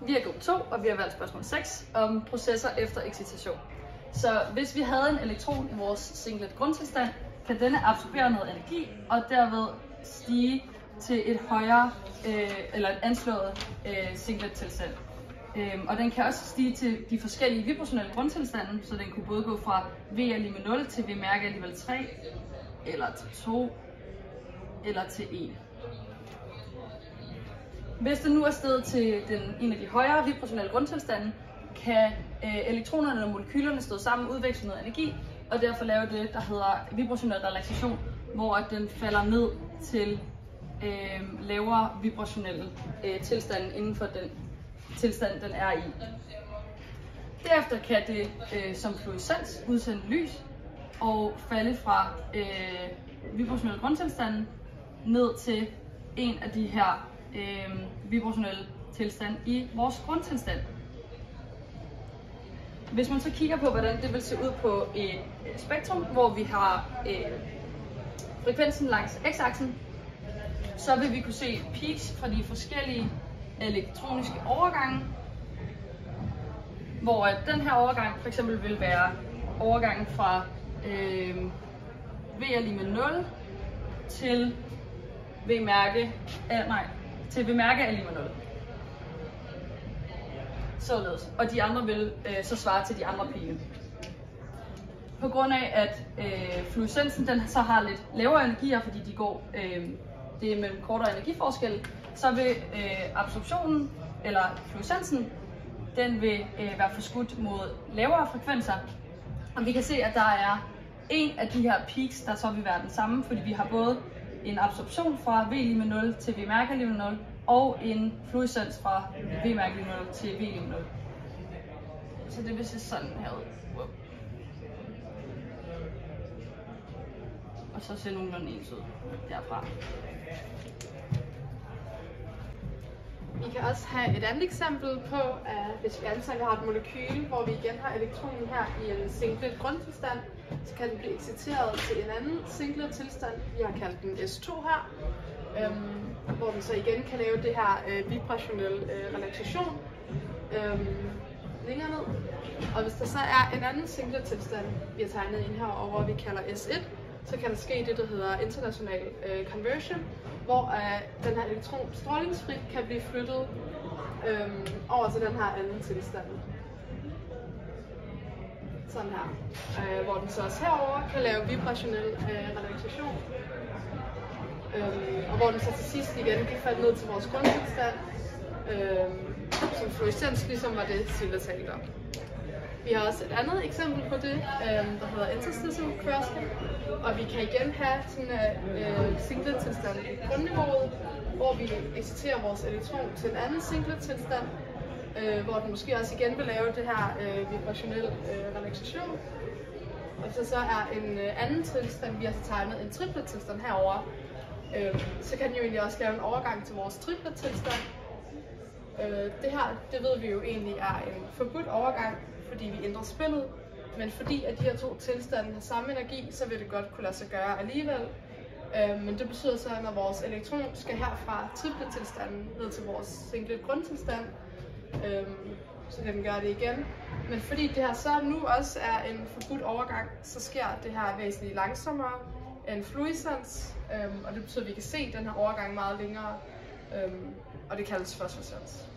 Vi har gruppe 2, og vi har valgt spørgsmål 6 om processer efter excitation. Så hvis vi havde en elektron i vores singlet grundtilstand, kan denne absorbere noget energi og derved stige til et højere eller et anslået singlet tilstand. Og den kan også stige til de forskellige vibrationelle grundtilstande, så den kunne både gå fra V er lige med 0 til V mærke alligevel 3, eller til 2, eller til 1. Hvis den nu er steget til en af de højere vibrationelle grundtilstande, kan elektronerne og molekylerne stå sammen og udveksle noget energi, og derfor lave det, der hedder vibrationel relaxation, hvor den falder ned til lavere vibrationelle tilstande inden for den tilstand, den er i. Derefter kan det som fluorescens udsende lys og falde fra vibrationelle grundtilstande ned til en af de her vibrationelle tilstand i vores grundtilstand. Hvis man så kigger på, hvordan det vil se ud på et spektrum, hvor vi har frekvensen langs x-aksen, så vil vi kunne se peaks fra de forskellige elektroniske overgange, hvor den her overgang for eksempel vil være overgangen fra V er lige med 0 til V mærke er lige med 0. Således. Og de andre vil så svare til de andre pile. På grund af, at fluorescensen den så har lidt lavere energier, fordi de går det er mellem kortere energiforskel, så vil absorptionen, eller fluorescensen, den vil være forskudt mod lavere frekvenser. Og vi kan se, at der er en af de her peaks, der så vil være den samme, fordi vi har både en absorption fra V lige med 0 til V mærke lige med 0, og en fluorescens fra V mærke lige med 0 til V lige med 0. Så det vil se sådan her ud. Wow. Og så ser nogenlunde ens ud derfra. Vi kan også have et andet eksempel på, at hvis vi antager, at vi har et molekyle, hvor vi igen har elektronen her i en singlet grundtilstand, så kan den blive exciteret til en anden singlet tilstand. Vi har kaldt den S2 her, hvor den så igen kan lave det her vibrationelle relaxation længere ned. Og hvis der så er en anden singlet tilstand, vi har tegnet ind herovre, vi kalder S1, så kan der ske det, der hedder international conversion, hvor den her elektron strålingsfrit kan blive flyttet over til den her anden tilstand. Sådan her. Hvor den så også herover kan lave vibrationel relaxation. Og hvor den så til sidst igen kan falde ned til vores grundtilstand, som fluorescens ligesom var det, Silla talte om. Vi har også et andet eksempel på det, der hedder interstitial crossing, og vi kan igen have sådan en singlet tilstand i grundniveauet, hvor vi exciterer vores elektron til en anden singlet tilstand, hvor den måske også igen vil lave det her vibrationel relaxation. Og så er en anden tilstand, vi har tegnet en triplet tilstand herover, så kan den jo egentlig også lave en overgang til vores triplet tilstand. Det her, det ved vi jo egentlig er en forbudt overgang, fordi vi ændrer spillet, men fordi at de her to tilstande har samme energi, så vil det godt kunne lade sig gøre alligevel. Men det betyder så, at når vores elektron skal herfra triplet-tilstanden ned til vores singlet grundtilstand, så kan den gøre det igen. Men fordi det her så nu også er en forbudt overgang, så sker det her væsentligt langsommere end fluorescens, og det betyder, at vi kan se den her overgang meget længere, og det kaldes fosforescens.